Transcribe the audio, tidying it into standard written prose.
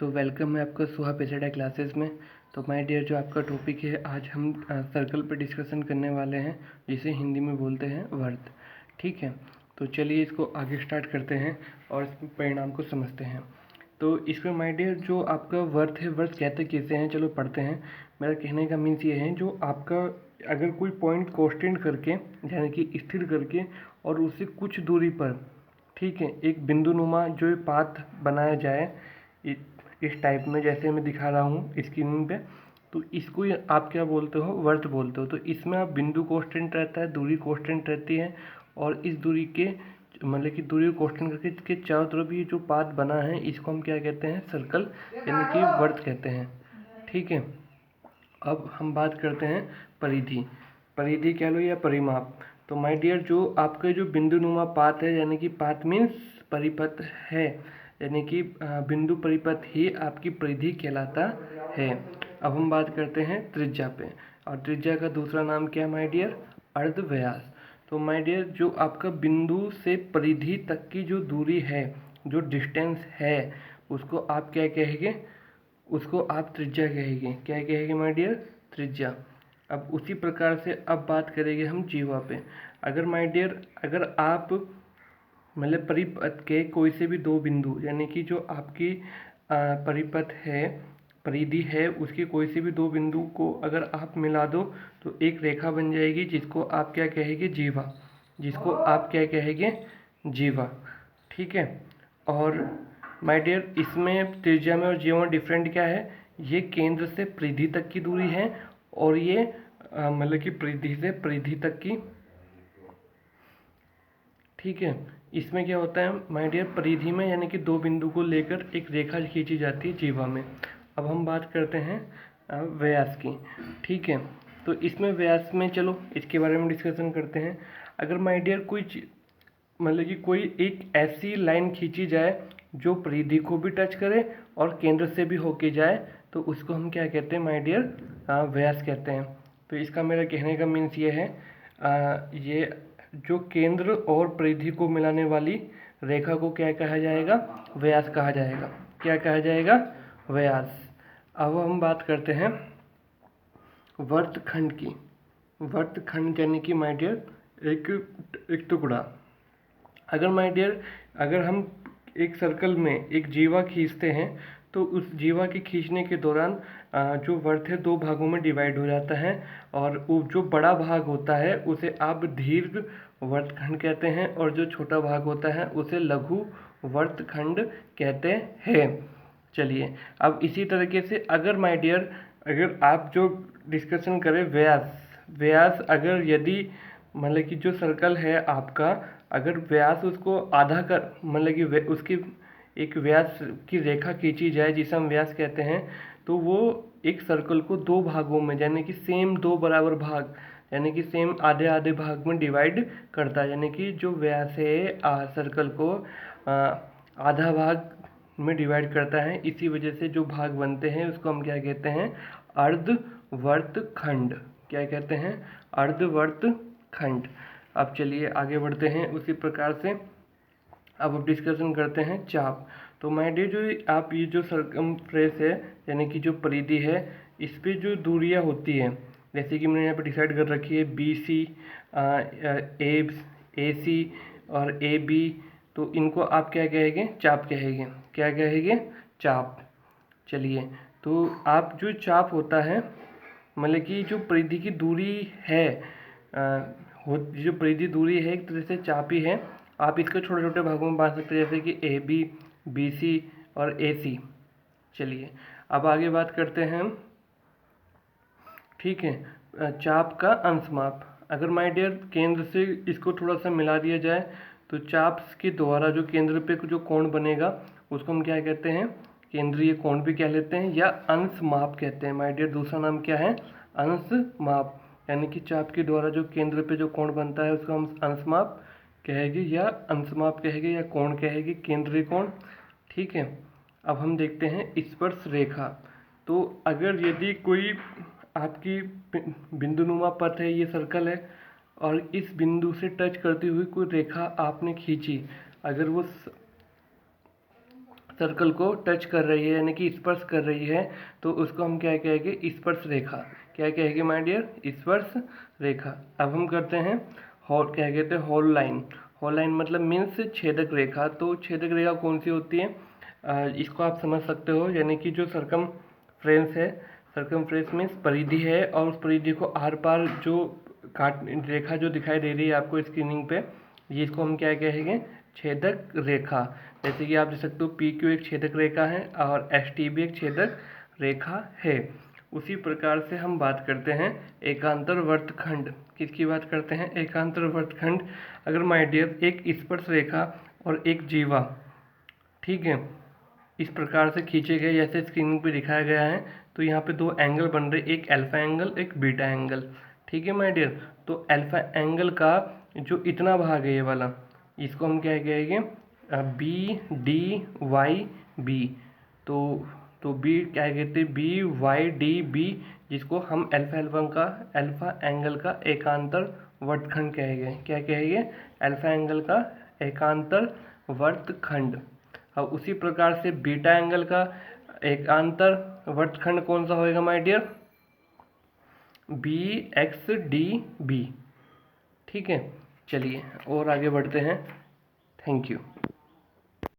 तो वेलकम है आपका सुहा पेसेडा क्लासेस में। तो माय डियर, जो आपका टॉपिक है आज हम सर्कल पर डिस्कशन करने वाले हैं, जिसे हिंदी में बोलते हैं वर्त। ठीक है, तो चलिए इसको आगे स्टार्ट करते हैं और इस परिणाम को समझते हैं। तो इसमें माय डियर जो आपका वर्त है, वर्त कहते किसे हैं, चलो पढ़ते हैं। मेरा कहने का मीन्स ये है, जो आपका अगर कोई पॉइंट कांस्टेंट करके यानी कि स्थिर करके और उससे कुछ दूरी पर, ठीक है, एक बिंदुनुमा जो पाथ बनाया जाए इस टाइप में, जैसे मैं दिखा रहा हूँ स्क्रीन पे, तो इसको आप क्या बोलते हो, वर्त बोलते हो। तो इसमें आप बिंदु कांस्टेंट रहता है, दूरी कांस्टेंट रहती है, और इस दूरी के मतलब कि दूरी को कांस्टेंट करके इसके चारों तरफ ये जो पाथ बना है, इसको हम क्या कहते हैं, सर्कल यानी कि वर्त कहते हैं। ठीक है, अब हम बात करते हैं परिधि। परिधि कह लो या परिमाप। तो माय डियर, जो आपका जो बिंदुनुमा पाथ है, यानी कि पाथ मीन्स परिपथ है, यानी कि बिंदु परिपथ ही आपकी परिधि कहलाता है। अब हम बात करते हैं त्रिज्या पे, और त्रिज्या का दूसरा नाम क्या है माय डियर, अर्धव्यास। तो माय डियर, जो आपका बिंदु से परिधि तक की जो दूरी है, जो डिस्टेंस है, उसको आप क्या कहेंगे, उसको आप त्रिज्या कहेंगे। क्या कहेंगे माय डियर, त्रिज्या। अब उसी प्रकार से अब बात करेंगे हम जीवा पे। अगर माय डियर, अगर आप मतलब परिपथ के कोई से भी दो बिंदु, यानी कि जो आपकी परिपथ है, परिधि है, उसकी कोई से भी दो बिंदु को अगर आप मिला दो तो एक रेखा बन जाएगी, जिसको आप क्या कहेंगे, जीवा। जिसको आप क्या कहेंगे, जीवा। ठीक है, और माय डियर, इसमें त्रिज्या में और जीवा में डिफरेंट क्या है, ये केंद्र से परिधि तक की दूरी है, और ये मतलब कि परिधि से परिधि तक की। ठीक है, इसमें क्या होता है माय डियर, परिधि में यानी कि दो बिंदु को लेकर एक रेखा खींची जाती है जीवा में। अब हम बात करते हैं व्यास की। ठीक है, तो इसमें व्यास में चलो इसके बारे में डिस्कशन करते हैं। अगर माय डियर कोई मतलब कि कोई एक ऐसी लाइन खींची जाए जो परिधि को भी टच करे और केंद्र से भी होके जाए, तो उसको हम क्या कहते हैं माय डियर, व्यास कहते हैं। तो इसका मेरा कहने का मीन्स ये है, ये जो केंद्र और परिधि को मिलाने वाली रेखा को क्या कहा जाएगा, व्यास कहा जाएगा। क्या कहा जाएगा, व्यास। अब हम बात करते हैं वर्तखंड की। वर्तखंड यानी कि माय डियर एक टुकड़ा। अगर माय डियर, अगर हम एक सर्कल में एक जीवा खींचते हैं, तो उस जीवा के खींचने के दौरान जो वर्त है दो भागों में डिवाइड हो जाता है, और वो जो बड़ा भाग होता है उसे आप दीर्घ वर्तखंड कहते हैं, और जो छोटा भाग होता है उसे लघु वर्तखंड कहते हैं। चलिए, अब इसी तरीके से अगर माय डियर, अगर आप जो डिस्कशन करें व्यास, व्यास अगर यदि मतलब कि जो सर्कल है आपका, अगर व्यास उसको आधा कर मतलब कि उसकी एक व्यास की रेखा खींची जाए, जिसे हम व्यास कहते हैं, तो वो एक सर्कल को दो भागों में, यानी कि सेम दो बराबर भाग, यानी कि सेम आधे आधे भाग में डिवाइड करता है। यानी कि जो व्यास है सर्कल को आधा भाग में डिवाइड करता है। इसी वजह से जो भाग बनते हैं उसको हम क्या कहते हैं, अर्धवर्तखंड। क्या कहते हैं, अर्धवर्तखंड। अब चलिए आगे बढ़ते हैं उसी प्रकार से। अब डिस्कशन करते हैं चाप। तो माय डियर, जो आप ये जो सरकमफ्रेंस है, यानी कि जो परिधि है, इस पे जो दूरियां होती हैं, जैसे कि मैंने यहाँ पे डिसाइड कर रखी है BC, AC और AB, तो इनको आप क्या कहेंगे, चाप कहेंगे। क्या कहेंगे, चाप। चलिए, तो आप जो चाप होता है, मतलब कि जो परिधि की दूरी है, जो परिधि दूरी है एक तरह से चाप ही है। आप इसको छोटे छोटे भागों में बांट सकते हैं, जैसे कि AB, BC और AC। चलिए, अब आगे बात करते हैं हम। ठीक है, चाप का अंशमाप। अगर माय डियर केंद्र से इसको थोड़ा सा मिला दिया जाए, तो चाप के द्वारा जो केंद्र पे जो कोण बनेगा उसको हम क्या कहते हैं, केंद्रीय कोण भी कह लेते हैं, या अंश माप कहते हैं। माय डियर, दूसरा नाम क्या है, अंश माप। यानी कि चाप के द्वारा जो केंद्र पे जो कोण बनता है उसको हम अंश माप कहेंगे, या अंश माप कहेंगे, या कोण कहेंगे, केंद्रीय कोण। ठीक है, अब हम देखते हैं स्पर्श रेखा। तो अगर यदि कोई आपकी बिंदुनुमा पथ है, ये सर्कल है, और इस बिंदु से टच करती हुई कोई रेखा आपने खींची, अगर वो सर्कल को टच कर रही है यानी कि स्पर्श कर रही है, तो उसको हम क्या कहेंगे, स्पर्श रेखा। क्या कहेंगे माय डियर, स्पर्श रेखा। अब हम करते हैं हॉल, क्या कहते हैं, हॉल लाइन। हॉल लाइन मतलब मीन्स छेदक रेखा। तो छेदक रेखा कौन सी होती है, इसको आप समझ सकते हो, यानी कि जो सरकमफ्रेंस है, सरकमफ्रेंस मीन्स परिधि है, और उस परिधि को आर पार जो काट रेखा जो दिखाई दे रही है आपको स्क्रीनिंग पे, ये इसको हम क्या कहेंगे, छेदक रेखा। जैसे कि आप देख सकते हो पी क्यू एक छेदक रेखा है और एस टी भी एक छेदक रेखा है। उसी प्रकार से हम बात करते हैं एकांतर वर्तखंड। किसकी बात करते हैं, एकांतर वर्तखंड। अगर माय डियर एक स्पर्श रेखा और एक जीवा, ठीक है, इस प्रकार से खींचे गए जैसे स्क्रीन पे दिखाया गया है, तो यहाँ पे दो एंगल बन रहे, एक अल्फा एंगल एक बीटा एंगल। ठीक है माय डियर, तो अल्फा एंगल का जो इतना भाग है ये वाला, इसको हम क्या कहेंगे, बी डी वाई बी। तो बी क्या कहते हैं, बी वाई डी बी, जिसको हम अल्फा एंगल का एकांतर वर्तखंड कहेंगे। क्या कहेंगे, अल्फा एंगल का एकांतर वर्तखंड। अब उसी प्रकार से बीटा एंगल का एकांतर वर्तखंड कौन सा होएगा my dear, B X D B. ठीक है, चलिए और आगे बढ़ते हैं। Thank you.